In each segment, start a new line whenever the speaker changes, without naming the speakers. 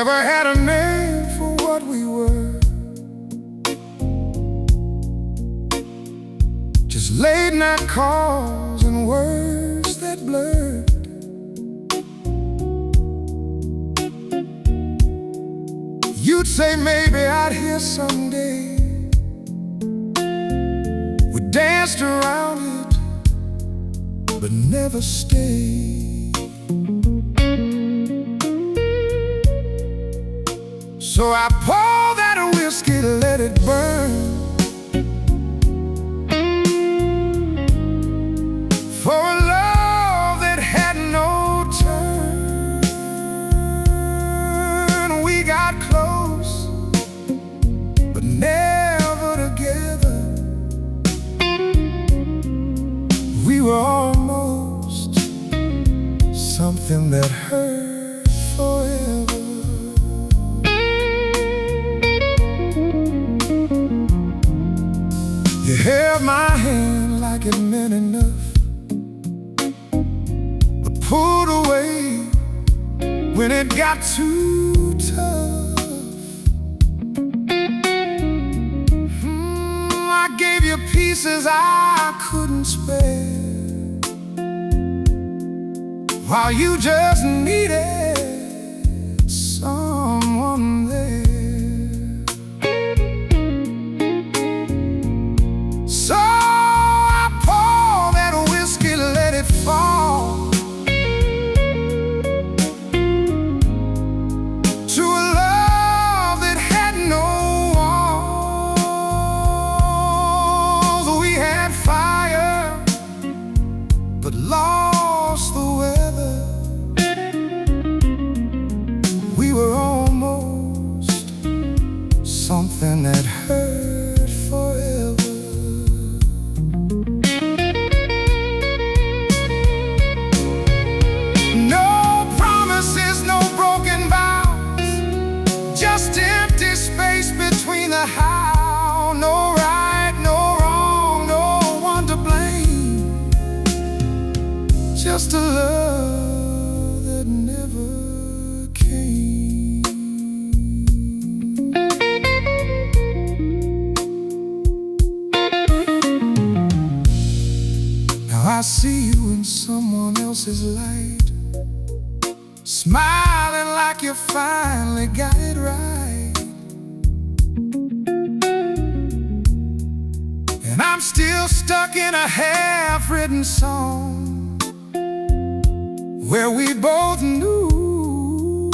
never had a name for what we were, just late night calls and words that blurred. You'd say maybe I'd hear someday. We danced around it, but never stayed. So I poured that whiskey, let it burn, for a love that had no turn. We got close, but never together. We were almost something that hurt forever. You held my hand like it meant enough, but pulled away when it got too tough. I gave you pieces I couldn't spare, while you just needed someone there. So I poured that whiskey, let it fall, to a love that had no walls. We had fire, but lost the weather. We were almost something that hurt forever. No promises, no broken vows, just empty space between the how. No right, no wrong, no one to blame, just a love that never came. Now I see you in someone else's light, smiling like you finally got it right. And I'm still stuck in a half-written song where we both knew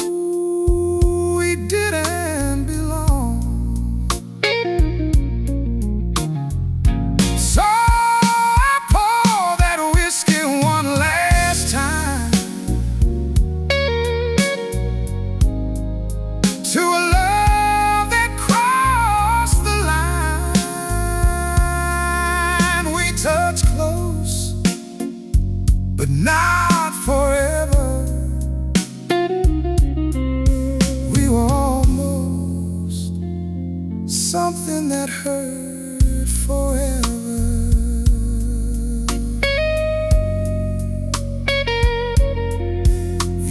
we didn't belong. So I poured that whiskey one last time, to a love that crossed the line. We touched close, but not forever. We were almost something that hurt forever.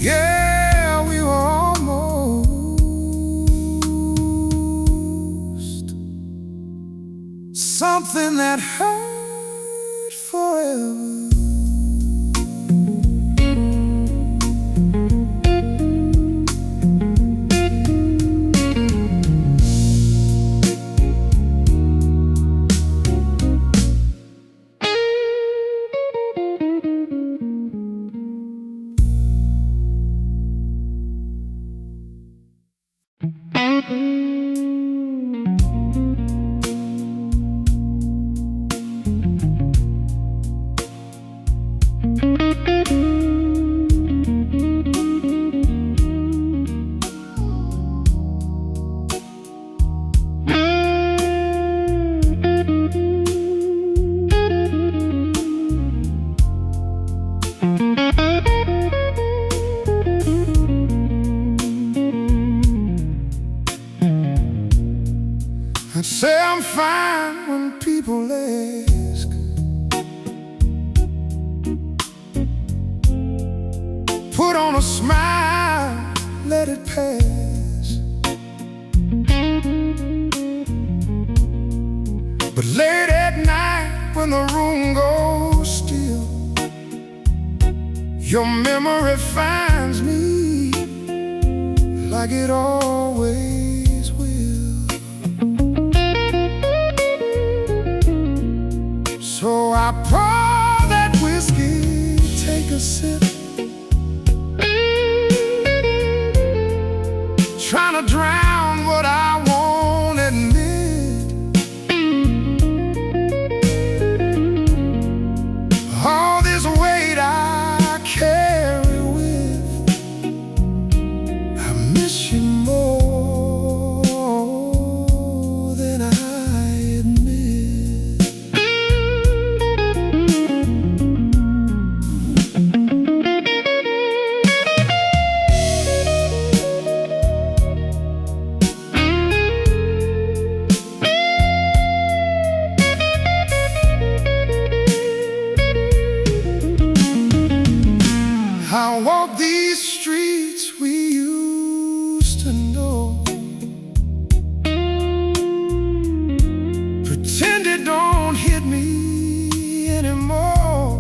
Yeah, we were almost something that hurt forever. I'd say I'm fine when people ask. Put on a smile, let it pass. when the room goes still, your memory finds me like it always will. So I pour that whiskey, take a sip, trying to drown what I won't admit. All this weight I carry with, I miss you more than I admit. I walk these streets we used to know, pretend it don't hit me anymore.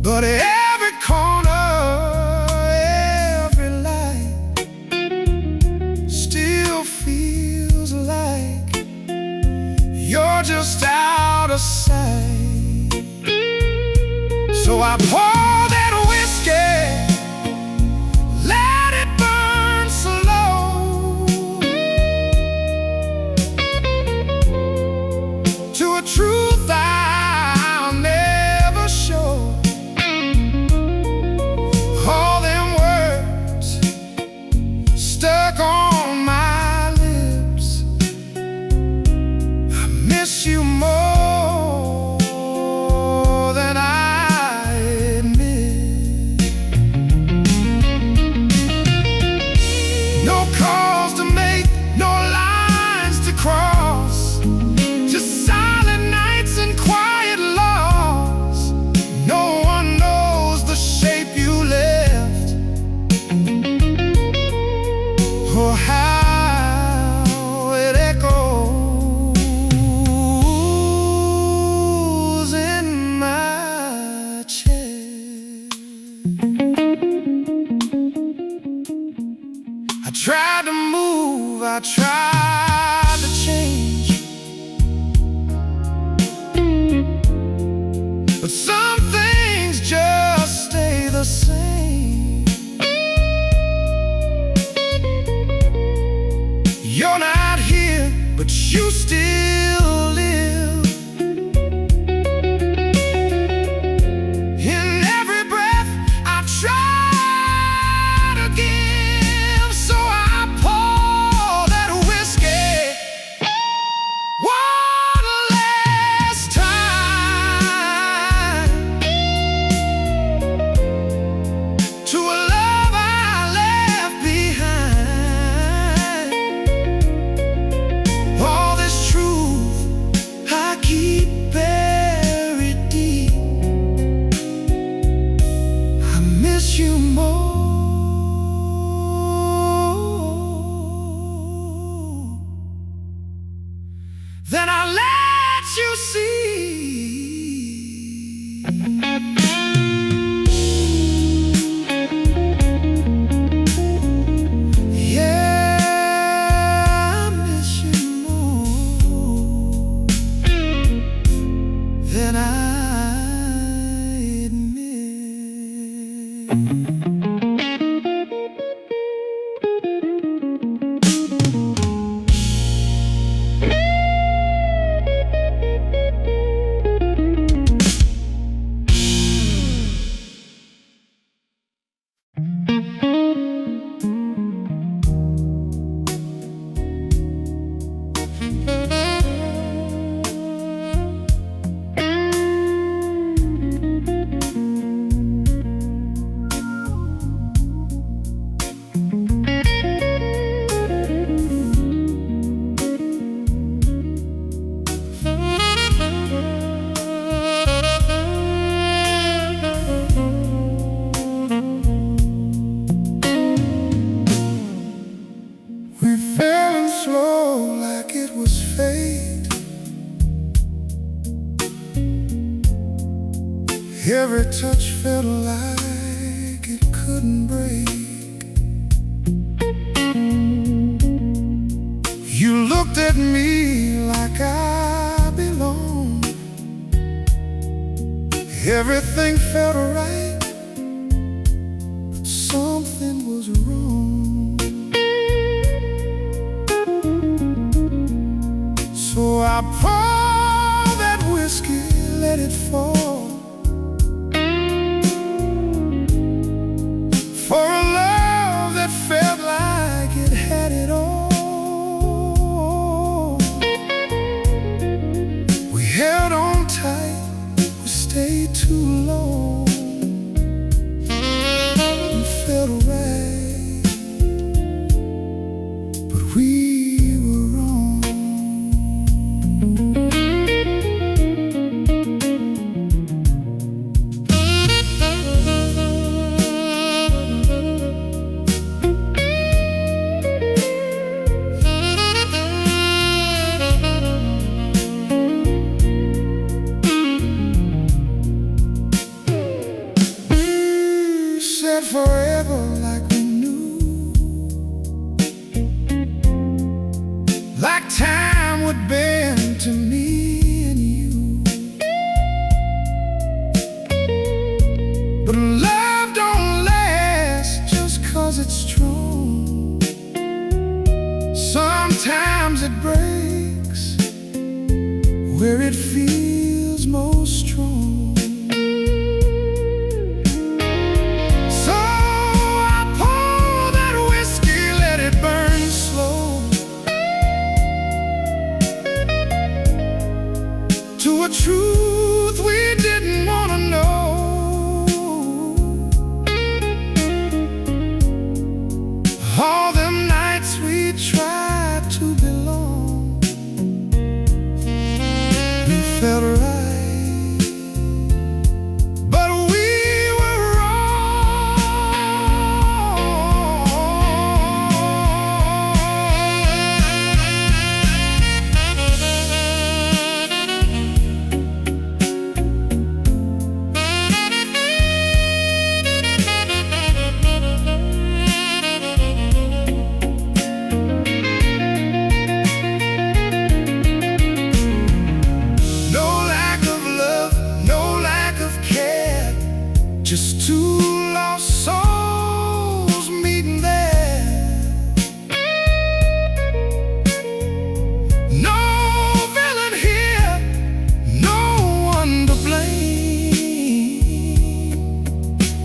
But every corner, every light still feels like you're just out of sight. So I pour that whiskey, let it burn slow, to a truth I'll never show. All them words stuck on my lips, I miss you more than I. Oh, how it echoes in my chest. I tried to move, I tried to change, but some things just stay the same. You're not here, but you still live in every breath I try to give. So I pour that whiskey one last time, Every touch felt like it couldn't break. You looked at me like I belonged. Everything felt right, but something was wrong. So I poured that whiskey, let it fall, for a love that felt like it had it all. We held on tight, we stayed too long. It felt right, but we were wrong. Said forever like we knew, like time would bend to me and you. But love don't last just 'cause it's strong. Sometimes it breaks where it feels most strong. To a truth we didn't want to know. All them nights we tried to belong, we felt right, but we were just two lost souls meeting there. No villain here, no one to blame.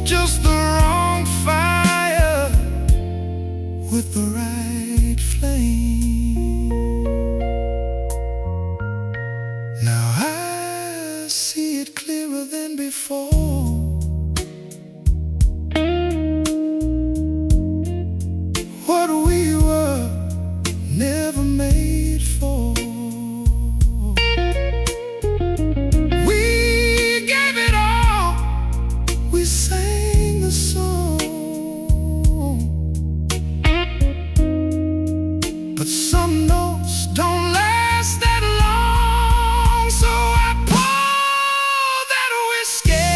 Just the wrong fire with the right flame. Now I see it clearer than before. What we were never made for. We gave it all, we sang the song, but some notes don't last that long. So I poured that whiskey,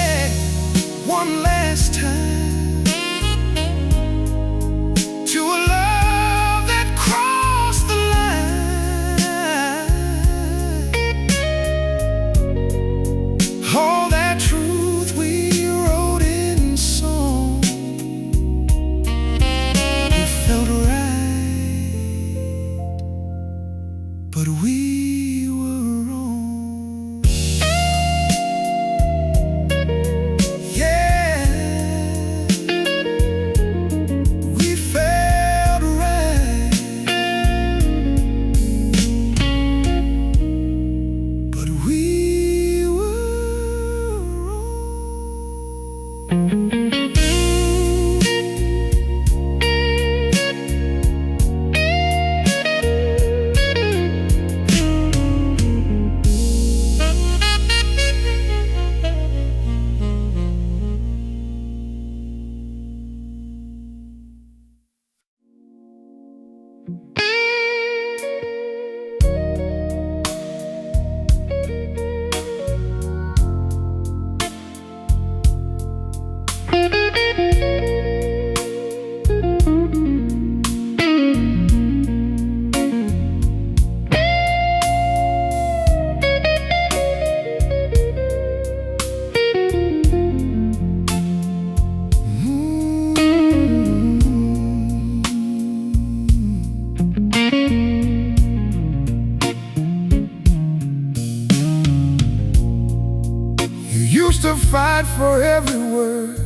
to fight for every word.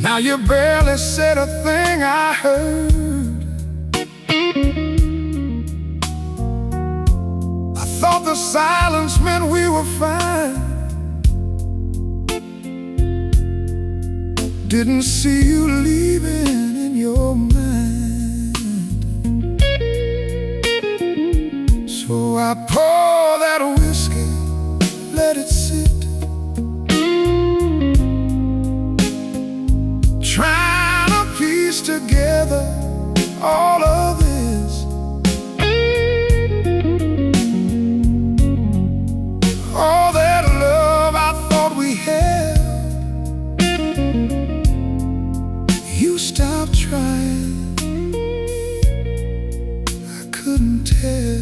Now you barely said a thing I heard. I thought the silence meant we were fine. Didn't see you leaving in your mind. So I pour that whiskey, let it sit, trying to piece together all of this. All that love I thought we had, you stopped trying. I couldn't tell.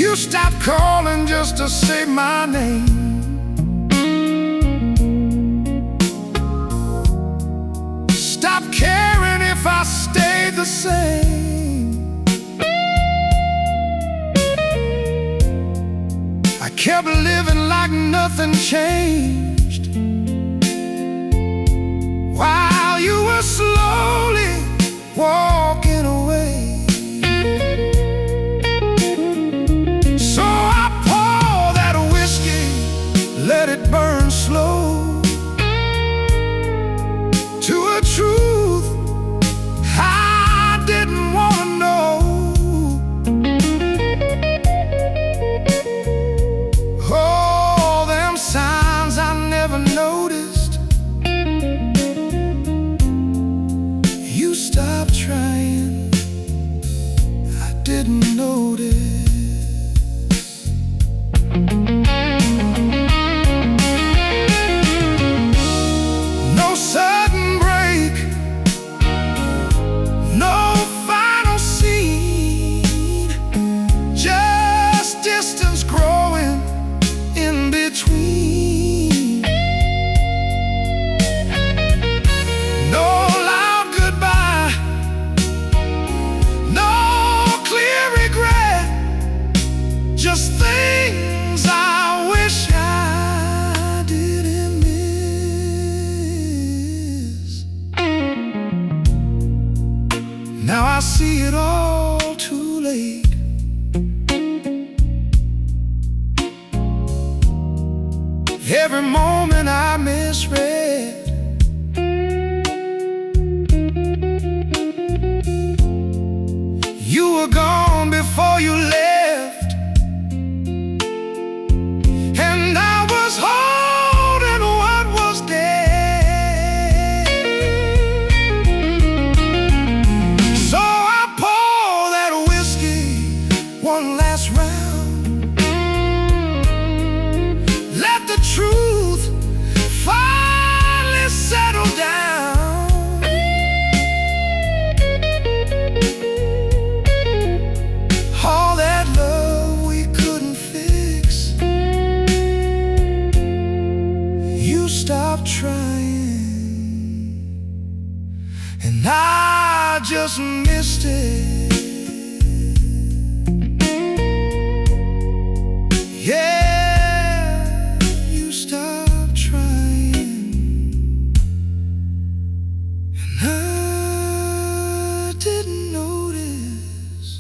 You stopped calling just to say my name. Stop caring if I stayed the same. I kept living like nothing changed, while you were slowly walking away. So I pour that whiskey, let it burn slow, to a truth I didn't want to know. All them signs I never noticed, you stopped trying. I didn't notice. No sudden break, no final scene, just distance growing in between. No loud goodbye, no clear regret, just things I wish I didn't miss. Now I see it all too late. Every moment I misread. You were gone before you left, and I was holding what was dead. So I pour that whiskey one last round, let the truth finally settle down. All that love we couldn't fix, you stopped trying, and I just missed it. Yeah, you stopped trying, and I didn't notice.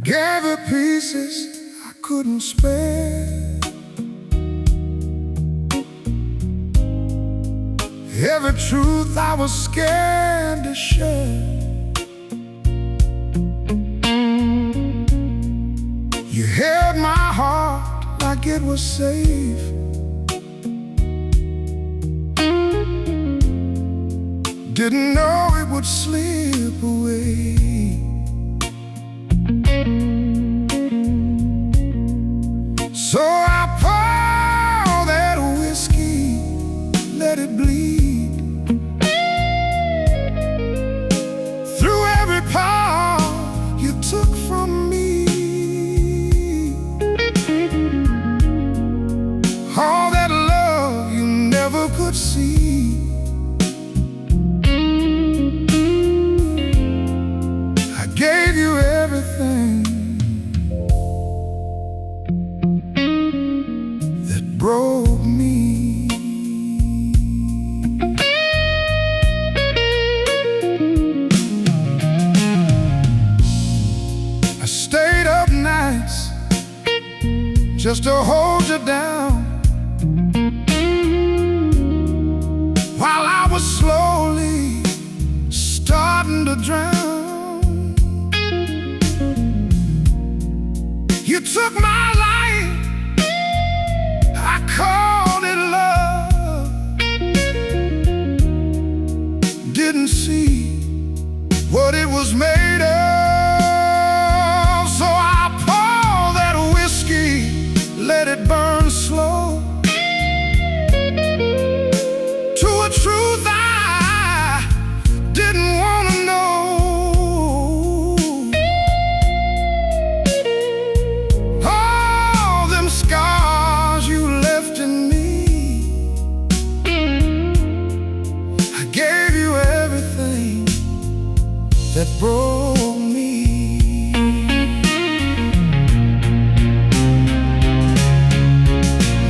Gave her pieces I couldn't spare. every truth I was scared to share. You held my heart like it was safe. Didn't know it would slip away. So I poured that whiskey, let it bleed through every pore you took from me. All that love you never could see. I gave you everything that broke me. I stayed up nights just to hold you down, while I was slowly starting to drown. You took my life, I called it love. Didn't see what it was made of. So I poured that whiskey, let it burn slow, to a truth I didn't want to know. All them scars you left in me, I gave you everything that broke me.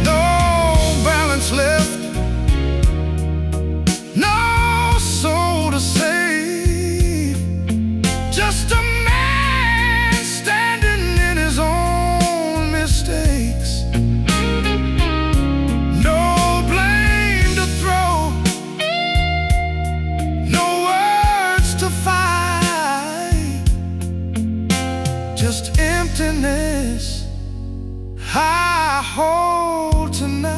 No balance left, no soul to save, just a man standing in his own mistakes. No blame to throw, no words to fight, just emptiness I hold tonight.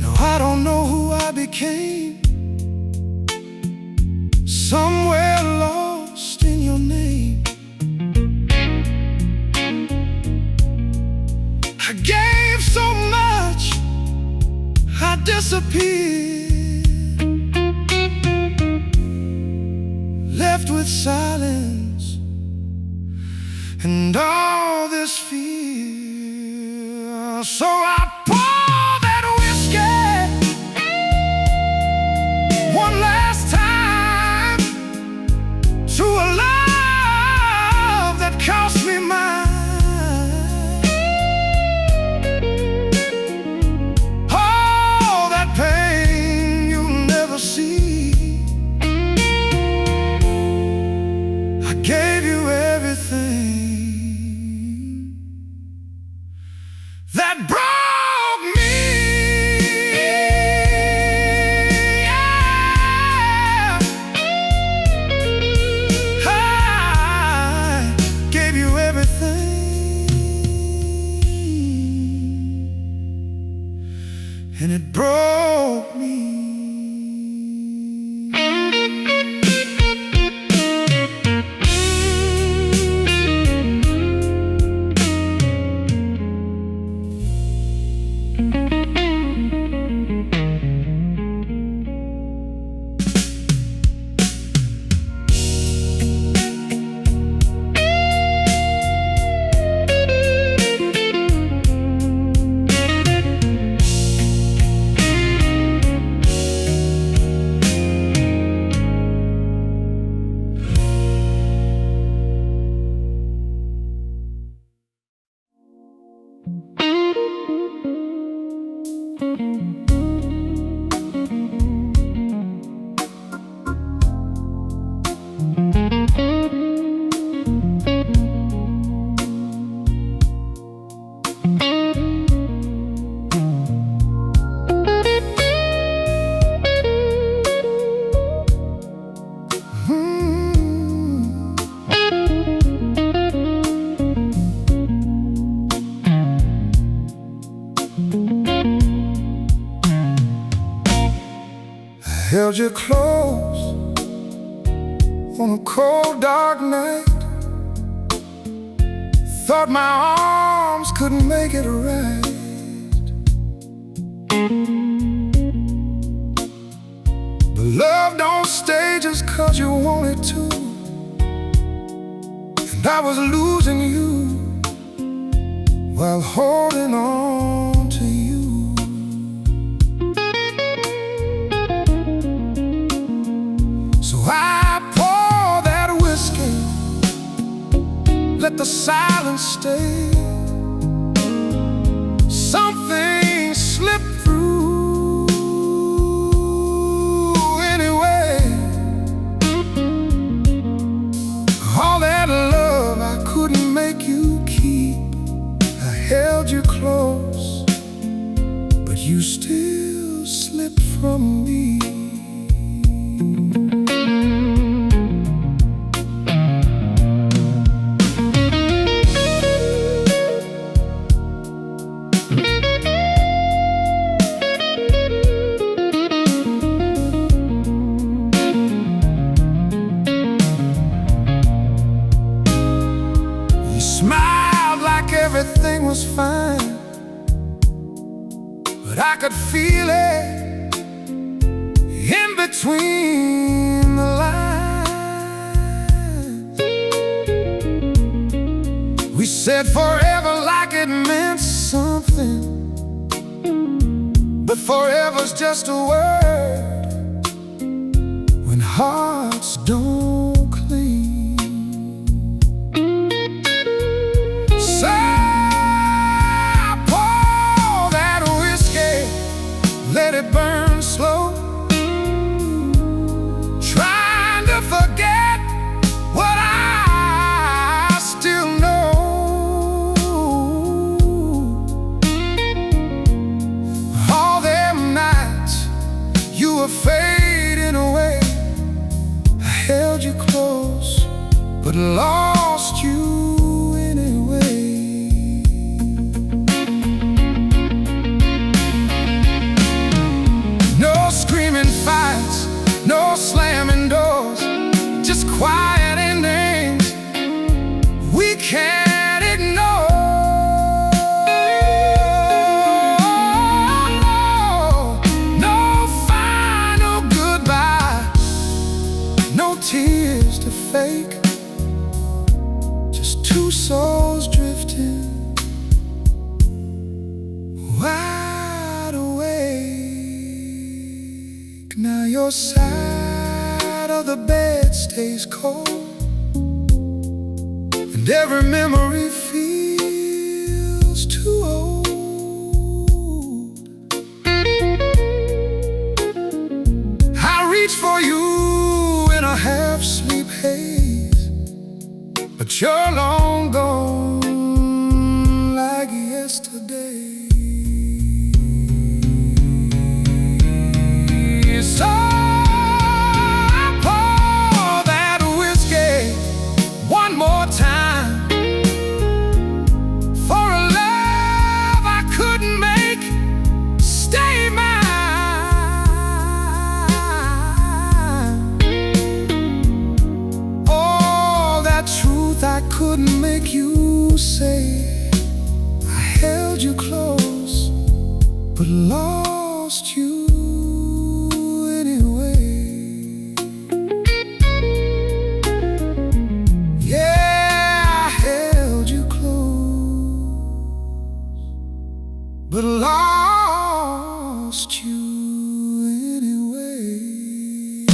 No, I don't know who I became, somewhere lost in your name. I gave so much, I disappeared, left with silence and all this fear. So I pour that whiskey one last time to a love that cost me mine. All that pain you'll never see, I gave you everything that brought held you close on a cold, dark night. Thought my arms couldn't make it right. But love don't stay just 'cause you want it to. And I was losing you while holding on to you. So I pour that whiskey, let the silence stay. Something slipped through anyway. All that love I couldn't make you keep. I held you close, but you still slipped from me. Smiled like everything was fine, but I could feel it in between the lines. We said forever like it meant something, but forever's just a word when hearts don't cling. Let it burn slow, trying to forget what I still know. All them nights you were fading away, I held you close, but lost you anyway. Screaming fights, no slamming doors, just quiet endings we can't ignore. No final goodbye, no tears to fake, just two souls drifting wide awake. Now your side of the bed stays cold, and every memory feels too old. I reach for you in a half-sleep haze, but you're long gone like yesterday. So I pour that whiskey one more time for a love I couldn't make stay mine. All that truth I couldn't make you say. I held you close, but lost you. But lost you anyway.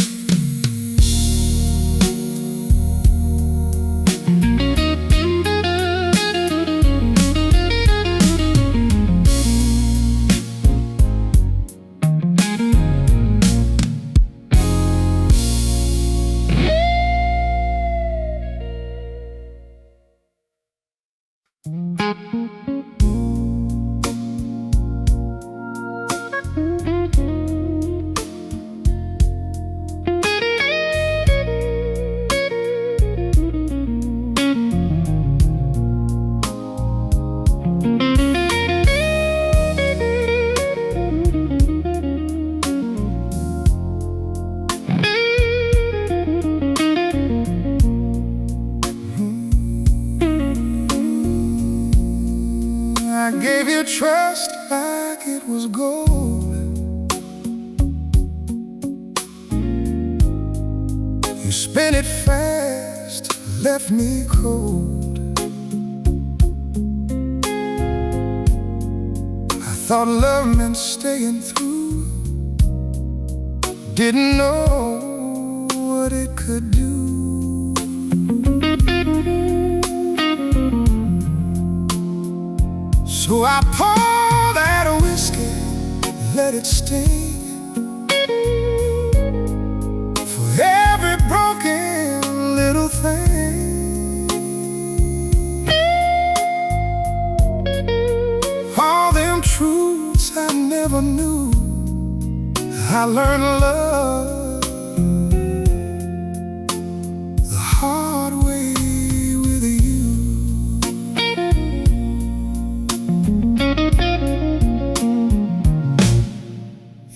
trust like it was gold. You spent it fast, left me cold. I thought love meant staying through, didn't know what it could do. So I poured that whiskey, let it sting, for every broken little thing. All them truths I never knew, I learned love the hard way with you.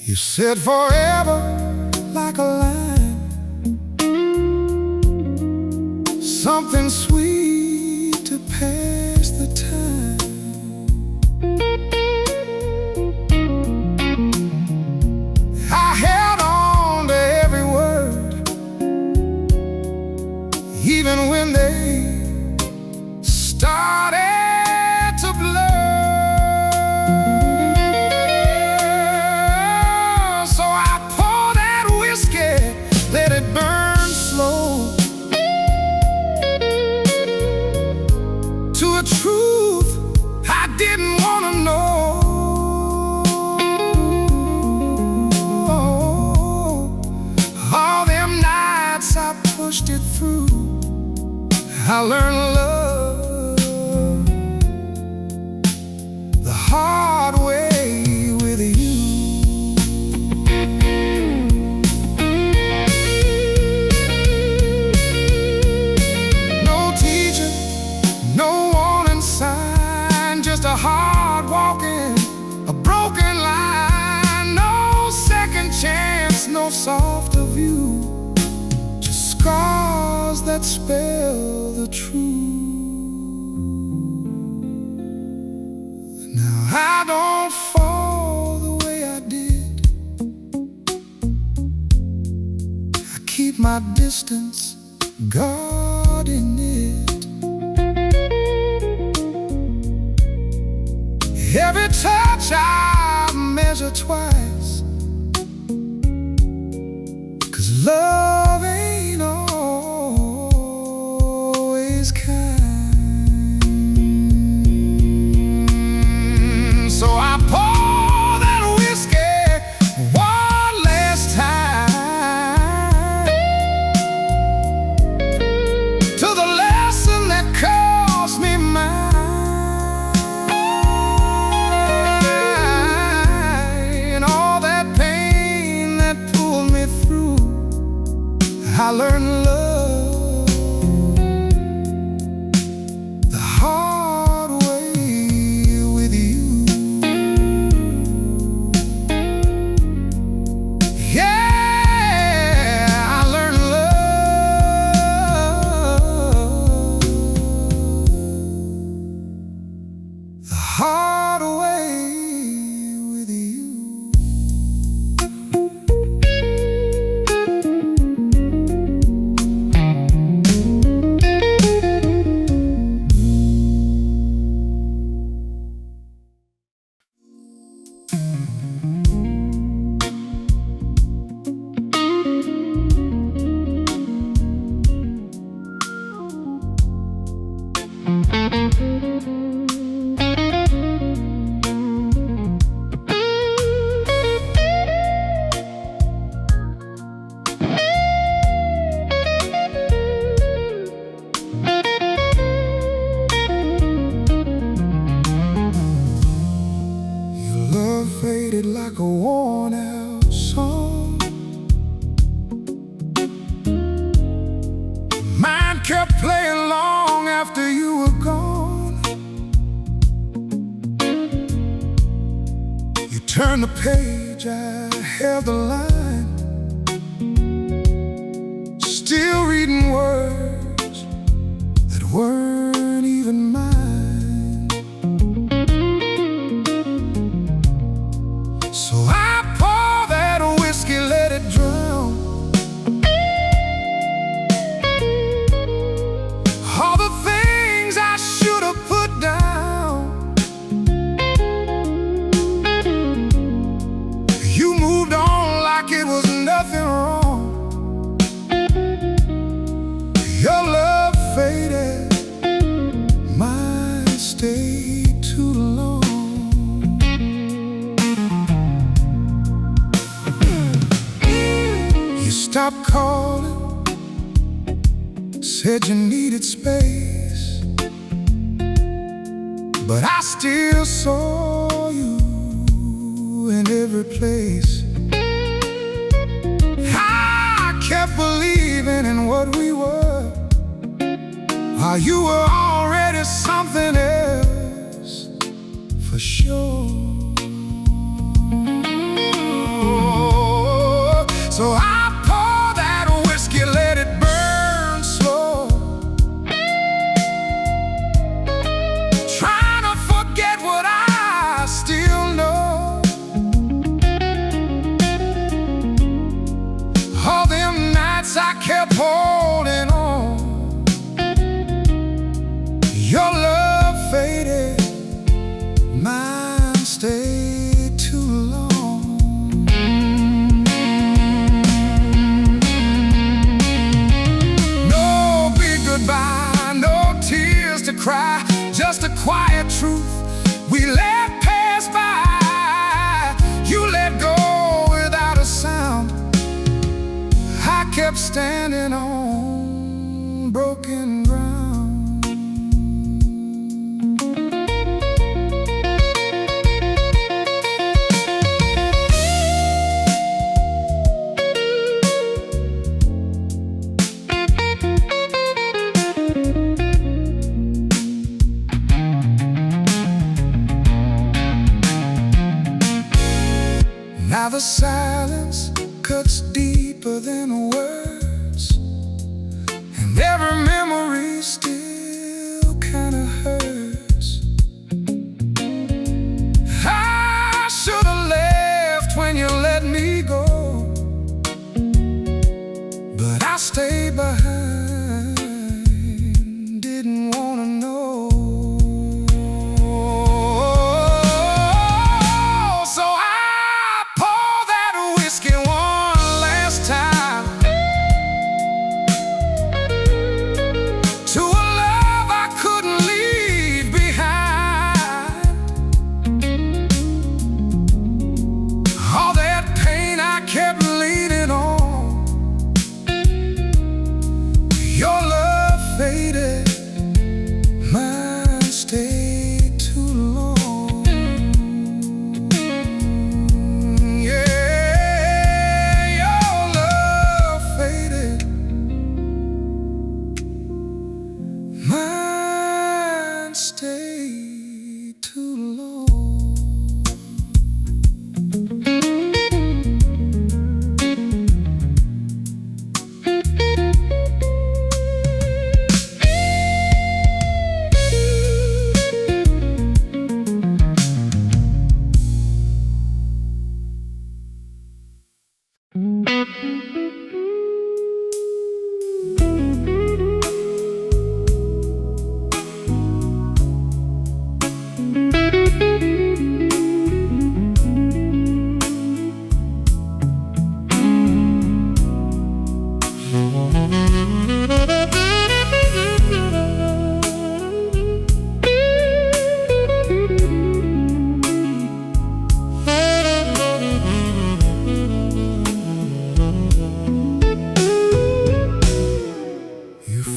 You said forever like a line, something sweet to pass the time. I held on to every word, even when they started to blur. So I poured that whiskey, let it burn slow, to a truth I didn't want to know. All them nights I pushed it through, I learned love the hard way with you. No teacher, no warning sign, just a hard walking, a broken line. No second chance, no softer view, just scars that spell the truth. Now I don't fall the way I did, I keep my distance, guarding it. Every touch I measure twice, 'cause love ain't always kind. So I pour that whiskey one last time, to the lesson that cost me mine. All that pain that pulled me through, I learned love the hard way with you. Yeah, I learned love the hard way with you. Your love faded like a worn out song, mine kept playing long after you were gone. You turned the page, I held the line, still reading words that weren't even mine. calling, said you needed space, but I still saw you in every place. I kept believing in what we were, while you were already something else for sure. So I pour that whiskey, let it burn slow, trying to forget what I still know. All them nights I kept holding on. Your love faded, mine stayed too long. No big goodbye, no tears to cry, just a quiet truth we let pass by. You let go without a sound, I kept standing on broken ground. Now the silence cuts deeper than words, and every memory still kinda hurts. I should've left when you let me go, but I stayed behind, didn't wanna know.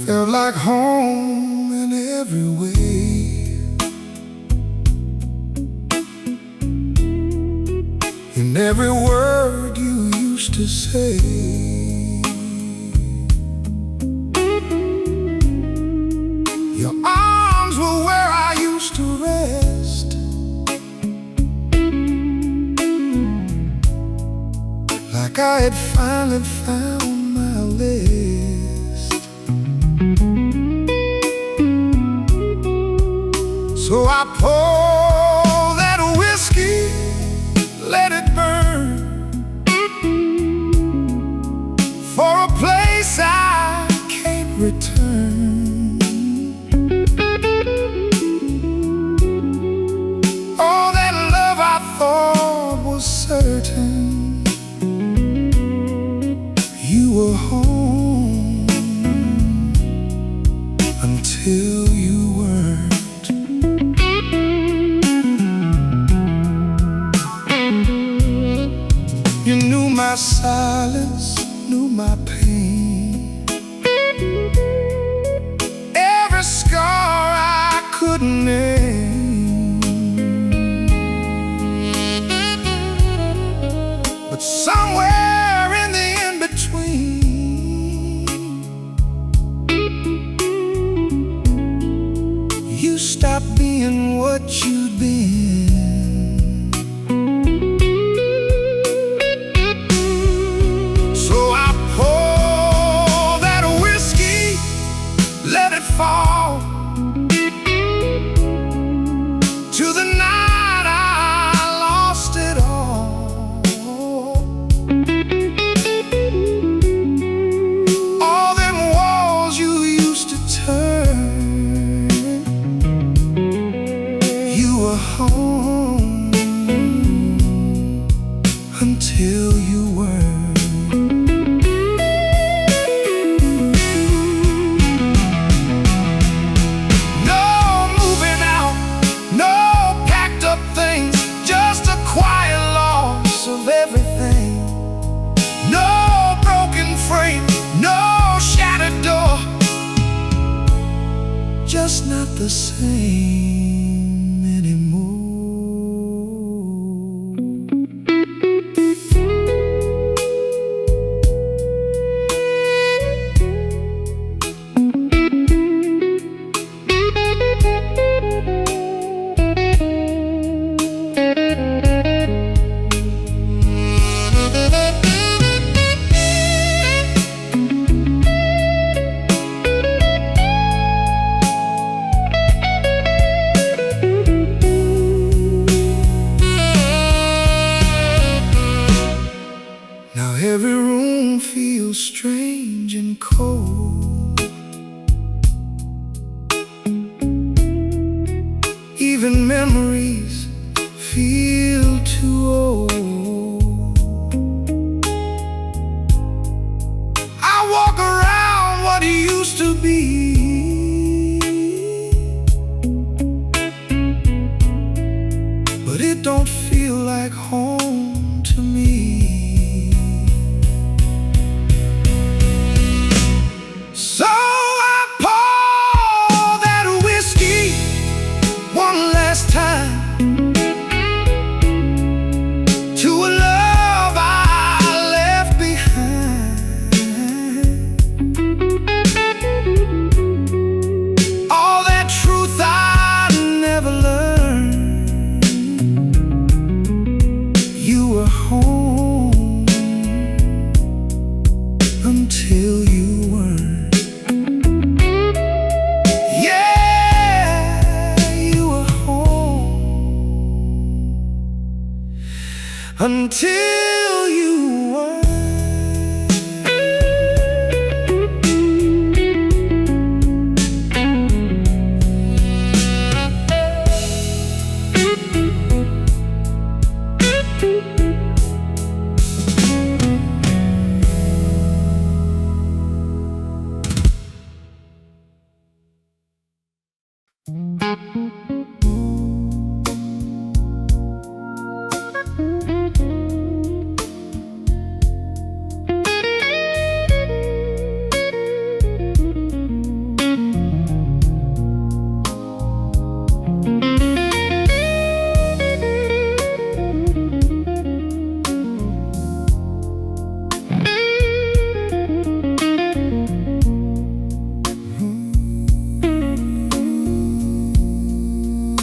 Felt like home in every way, in every word you used to say. Your arms were where I used to rest, like I had finally found my list. So I pour that whiskey, let it burn, for a place I can't return. Oh, that love I thought was certain, you were home until you weren't. You knew my silence, knew my pain. what you'd been. So I pour that whiskey, let it fall to the night I lost it all. All them walls you used to turn, you were home until you weren't. No moving out, no packed up things, just a quiet loss of everything. No broken frame, no shattered door, just not the same anymore. Now every room feels strange and cold. Even memories feel too old. I walk around what used to be, but it don't feel like home to me. So I pour that whiskey one last time to a love I left behind. All that truth I never learned, you were home until you weren't. Until you were.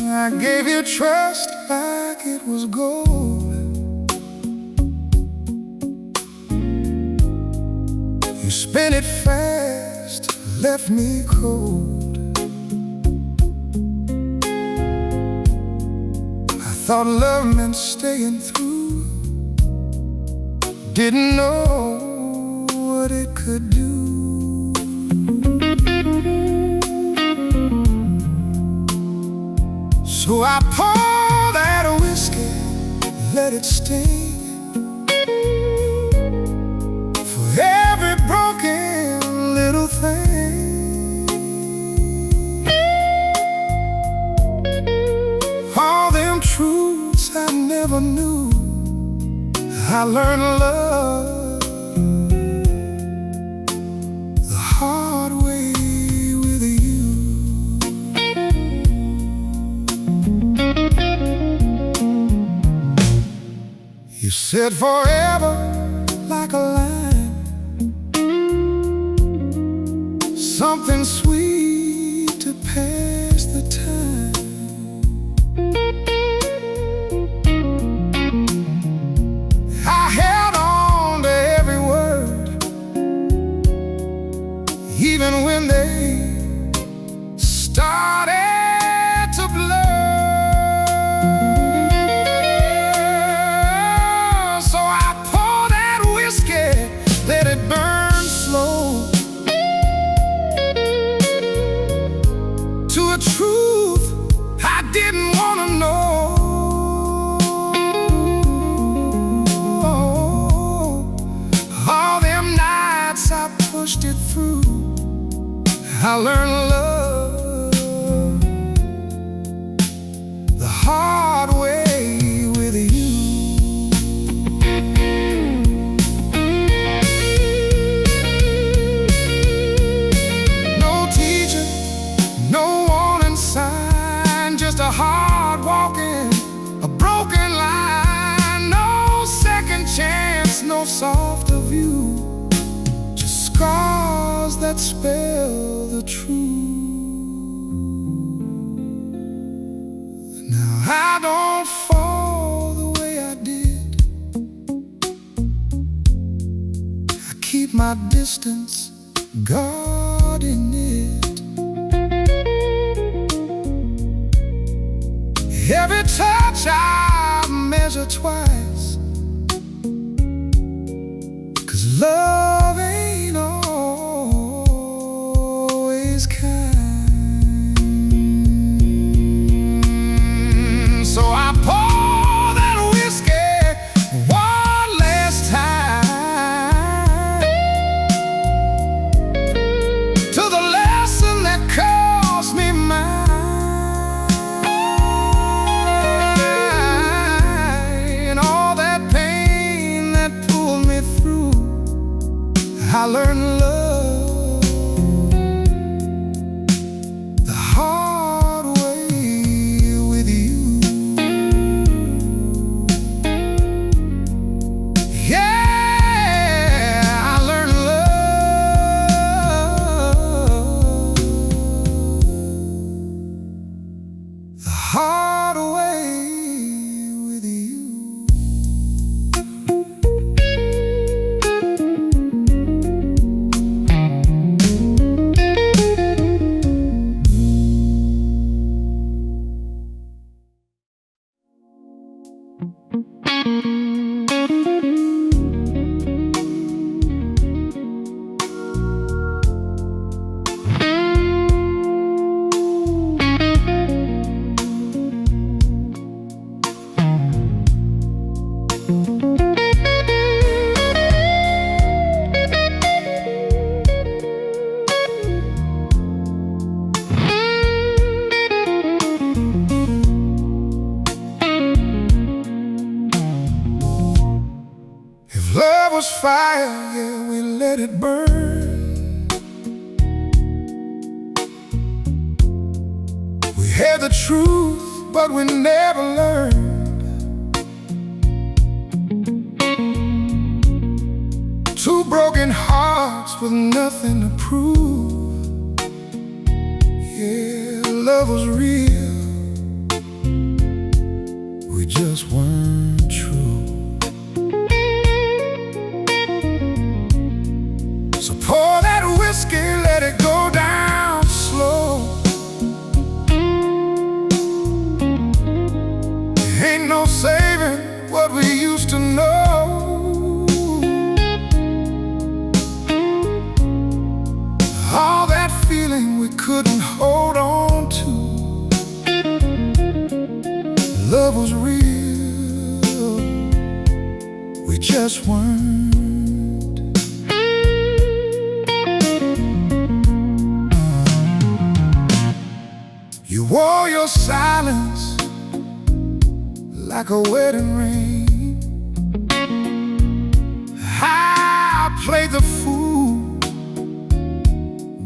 I gave you trust like it was gold. You spent it fast, left me cold. I thought love meant staying through, didn't know what it could do. So I pour that whiskey, let it sting, for every broken little thing. All them truths I never knew, I learned love the hard way with you. You said forever like a line, something sweet to pass the time. even when they started to blur. So I pour that whiskey, let it burn slow, to a truth I didn't want to know. All them nights I pushed it through, I learned love the hard way with you. No teacher, no warning sign, just a hard walking, a broken line. No second chance, no softer view, just scars that spell the truth. Now I don't fall the way I did, I keep my distance, guarding it. Every touch I measure twice, 'cause love ain't always kind. So I pour that whiskey one last time, to the lesson that cost me mine. All that pain that pulled me through, I learned love the hard way with you. Yeah, I learned love the hard way with you. If love was fire, yeah, we let it burn. We had the truth, but we never learned. Two broken hearts with nothing to prove. Yeah, love was real, we just weren't true. So pour that whiskey, let it go down slow. Ain't no saving what we used to know. All that feeling we couldn't hold on to. Love was real, we just weren't. You wore your silence like a wedding ring. I played the fool,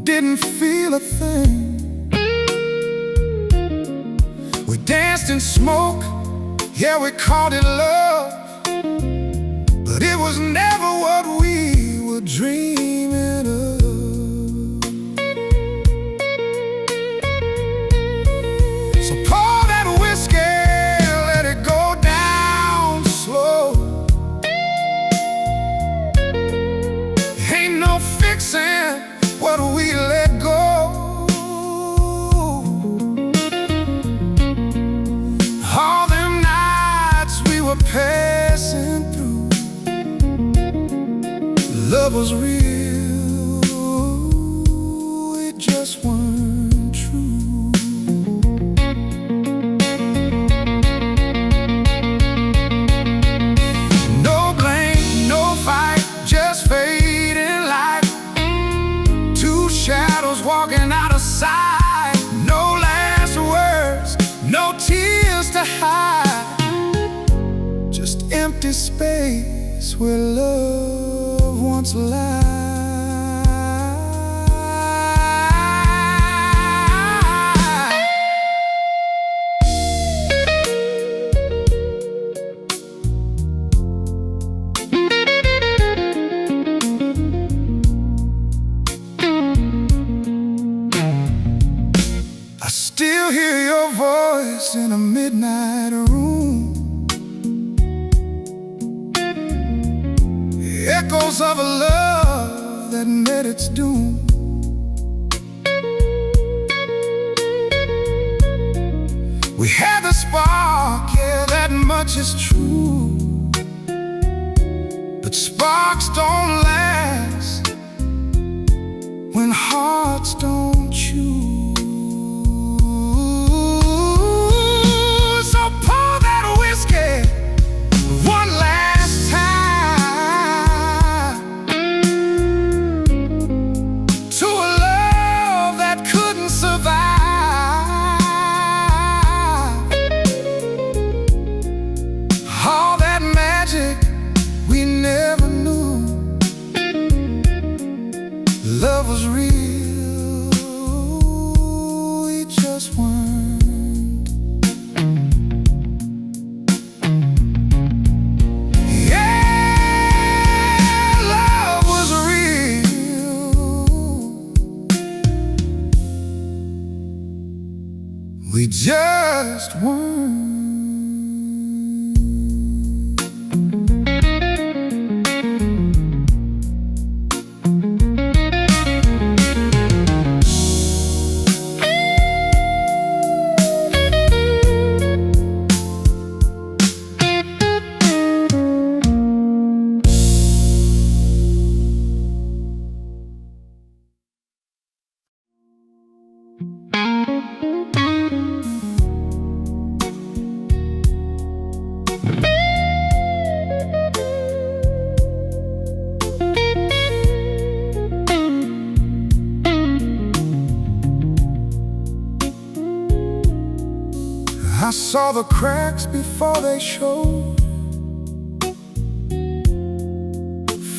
didn't feel a thing. We danced in smoke, yeah, we called it love, but it was never what we were dreaming of. So pour that whiskey, let it go down slow. Ain't no fixing what we shadows walking out of sight. No last words, no tears to hide. Just empty space where love once lied. I still hear your voice in a midnight room, echoes of a love that met its doom. We had the spark, yeah, that much is true. But sparks don't last when hearts don't choose. So pour that whiskey one last time to a love that couldn't survive. All that magic we never knew. Love was real, we just weren't. We just weren't. I saw the cracks before they showed,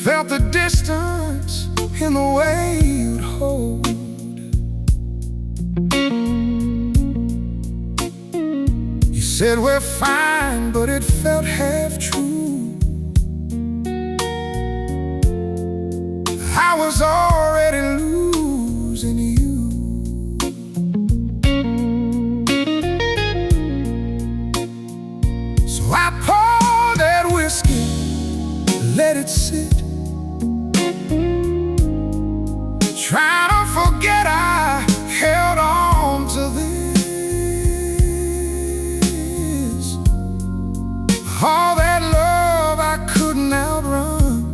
felt the distance in the way you'd hold. You said we're fine, but it felt half true. I was already losing you. I poured that whiskey, let it sit, trying to forget I held on to this. All that love I couldn't outrun.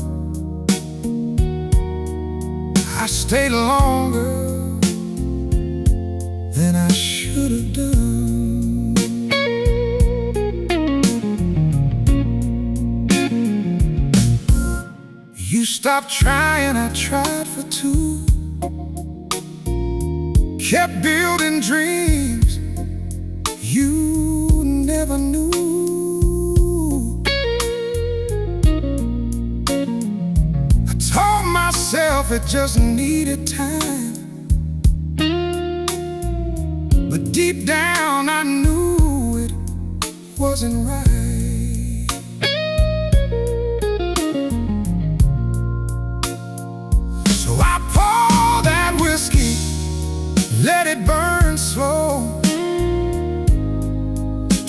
I stayed longer than I should have done. You stopped trying, I tried for two. Kept building dreams you never knew. I told myself it just needed time, but deep down I knew it wasn't right. Let it burn slow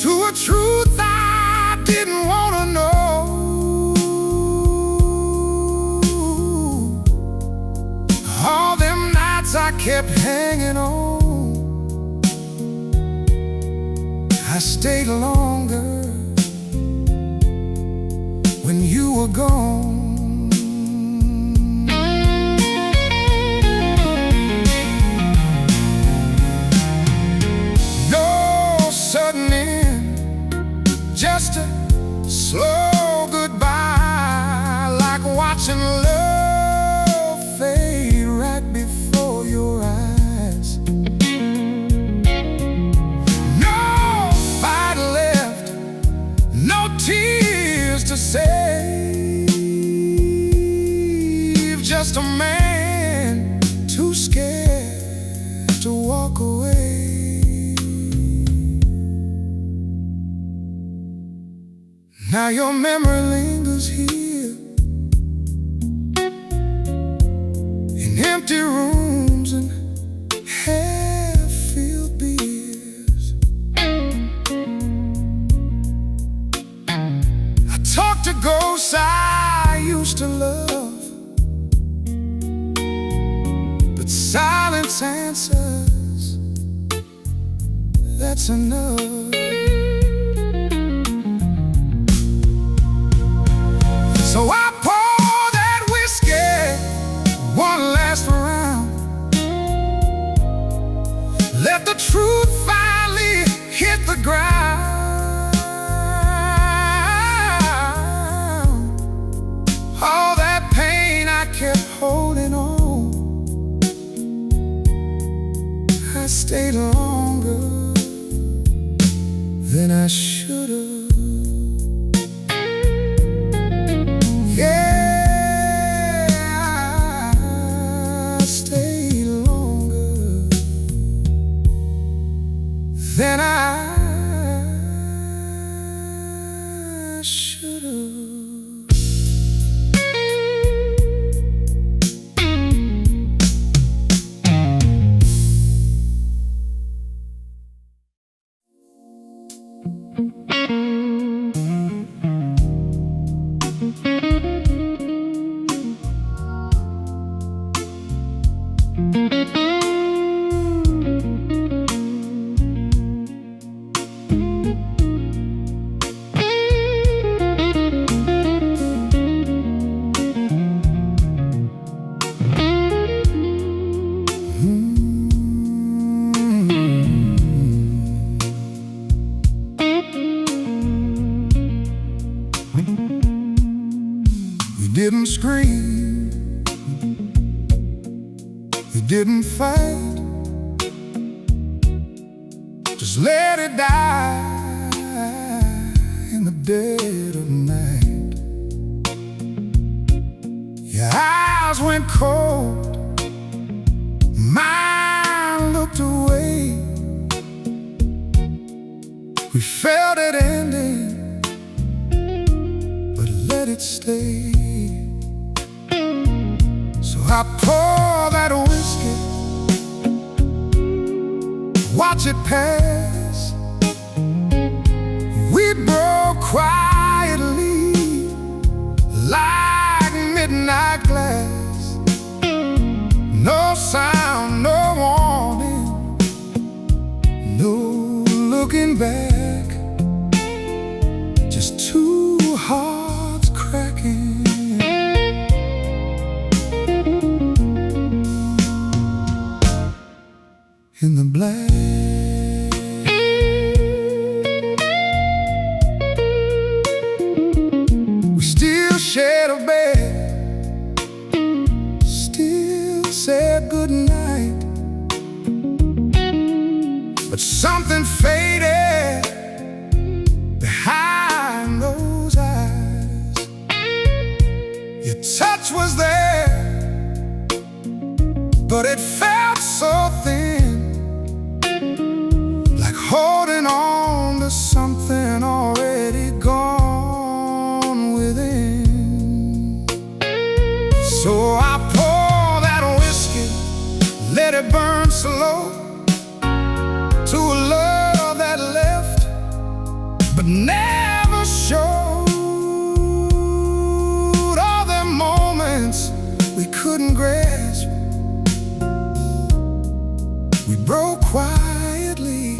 to a truth I didn't want to know. All them nights I kept hanging on. I stayed longer when you were gone. Just a slow goodbye, like watching love fade right before your eyes. Now your memory lingers here in empty rooms and half-filled beers. I talk to ghosts I used to love, but silence answers, that's enough. So I pour that whiskey one last round, let the truth finally hit the ground. All that pain I kept holding on, I stayed longer than I should have. Then I should've. We didn't scream, we didn't fight, just let it die in the dead of night. Your eyes went cold, mine looked away. We felt it ending, but let it stay. So I pour that whiskey, watch it pass. We broke quietly like midnight glass. No sound, no warning, no looking back, just two hearts cracking in the black. We still shared a bed, still said goodnight, but something faded behind those eyes. Your touch was there, but it felt so thin, like holding on to something already gone within. So I pour that whiskey, let it burn slow, to a love that left but never showed. All the moments we couldn't grasp, we broke quietly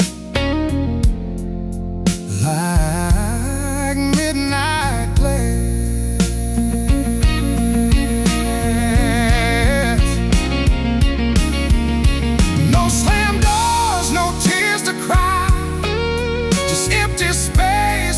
like midnight glass. No slam doors, no tears to cry, just empty space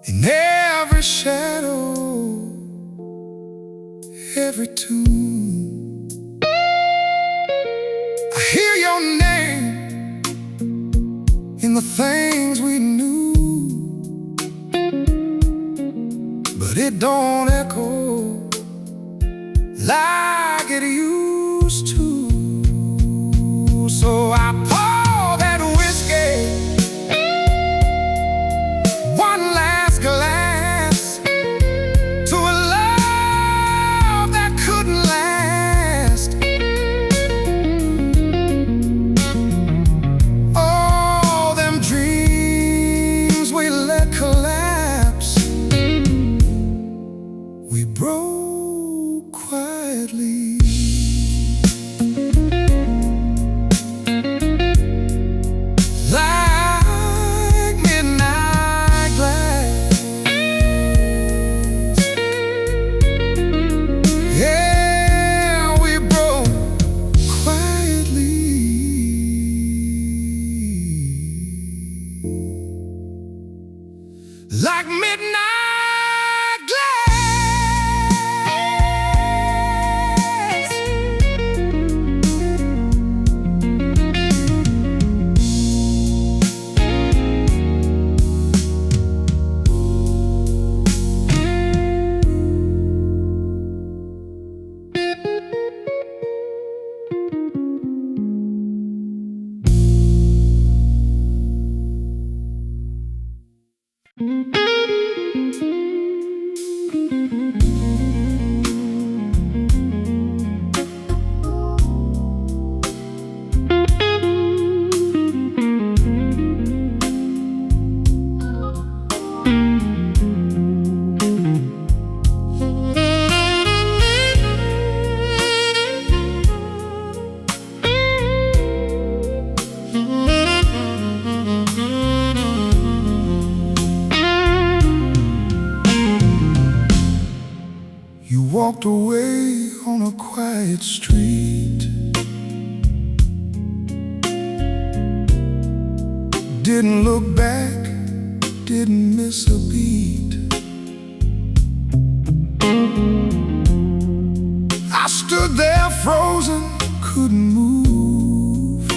In every shadow, every tune, I hear your name in the things we knew, but it don't echo like it used to. So I pour that whiskey, one last glass, to a love that couldn't last. All them dreams we let collapse, we broke quietly. Like midnight glass. You walked away on a quiet street, didn't look back, didn't miss a beat. I stood there frozen, couldn't move,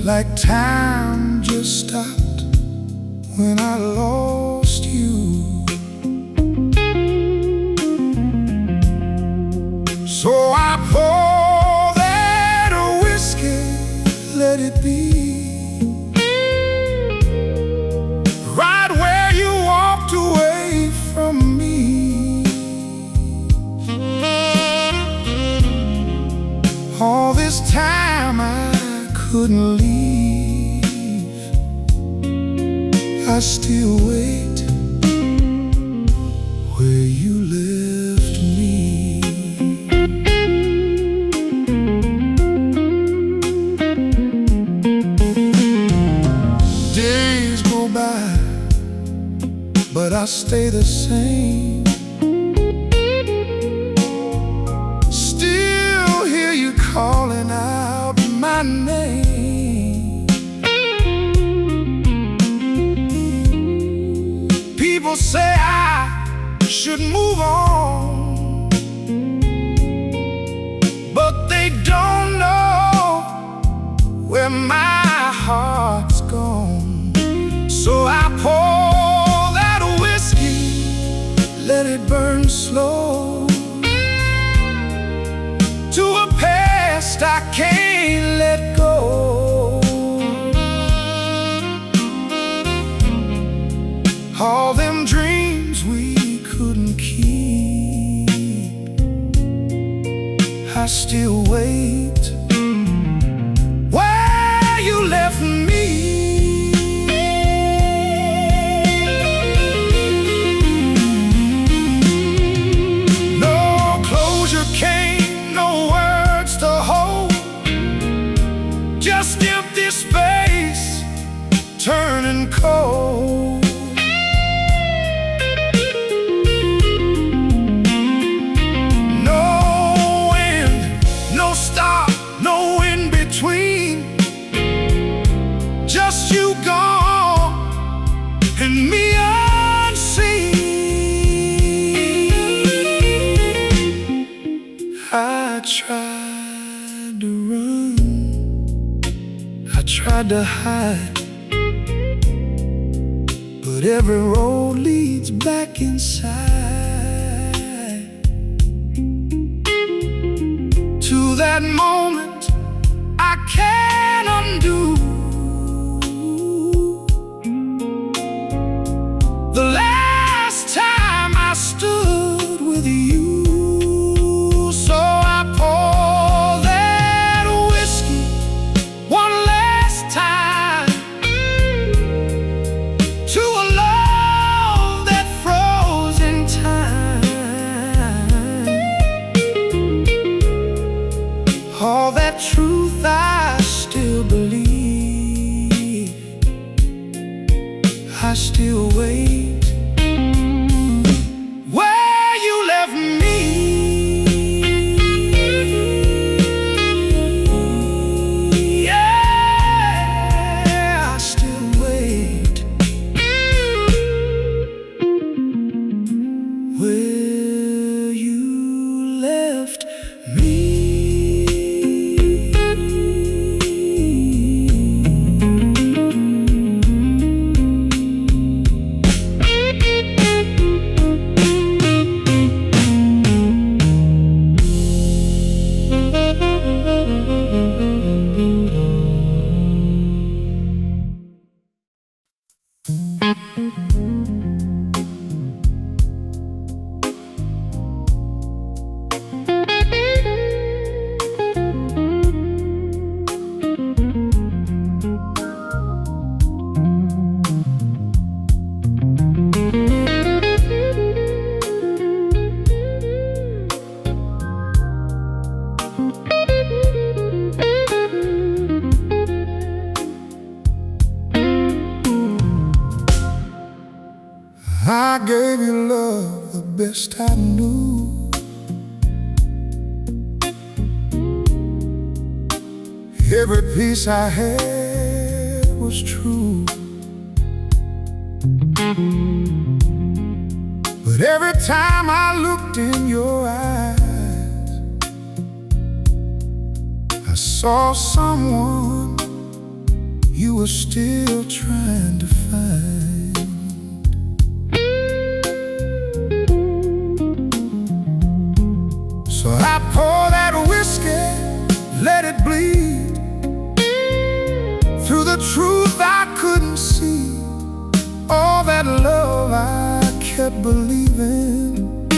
like time just stopped when I lost you. So I pour that whiskey, let it be right where you walked away from me. All this time I couldn't leave, I still wait where you left me. Days go by, but I stay the same. Still hear you calling out my name. People say I should move on, but they don't know where my heart's gone. So I pour that whiskey, let it burn slow, to a past I can't let go. All them dreams we couldn't keep, I still wait where you left me. No closure came, no words to hold, just empty space turning cold. No end, no stop, no in between, just you gone tried to hide, but every road leads back inside to that moment I can't undo. The last time I stood with you, so I pour that whiskey one last time to a love that froze in time. All that truth I still believe, I still wait where you left me. Yeah, I still wait where you left me. I gave you love the best I knew. Every piece I had was true, but every time I looked in your eyes, I saw someone you were still trying to find. So I pour that whiskey, let it bleed through the truth I couldn't see. All that love I kept believing,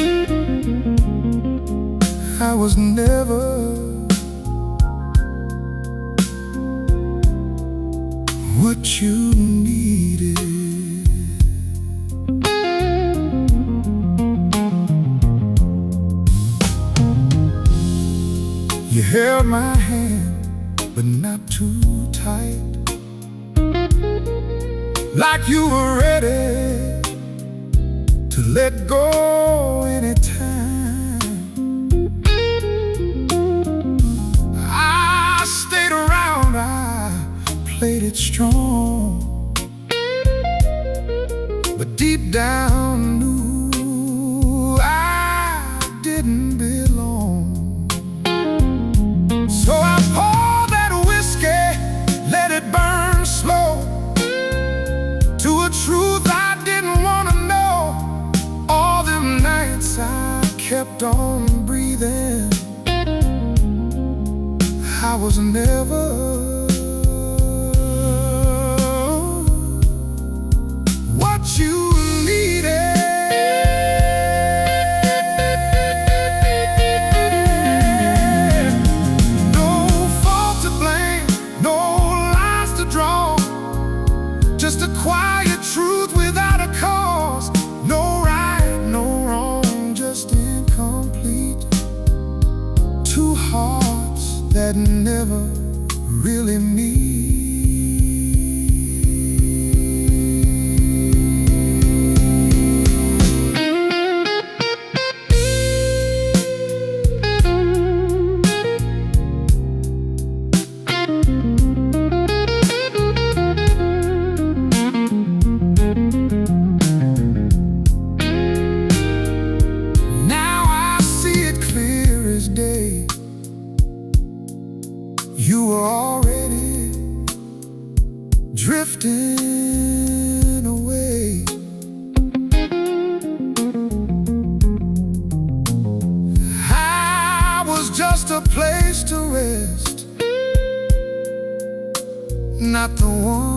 I was never what you needed. You held my hand, but not too tight, like you were ready to let go anytime. I stayed around, I played it strong, but deep down knew I didn't belong. So I poured that whiskey, let it burn slow, to a truth I didn't want to know. All them nights I kept on breathing, I was never what you needed. Just a quiet truth without a cause. No right, no wrong, just incomplete. Two hearts that never really meet. You were already drifting away. I was just a place to rest, not the one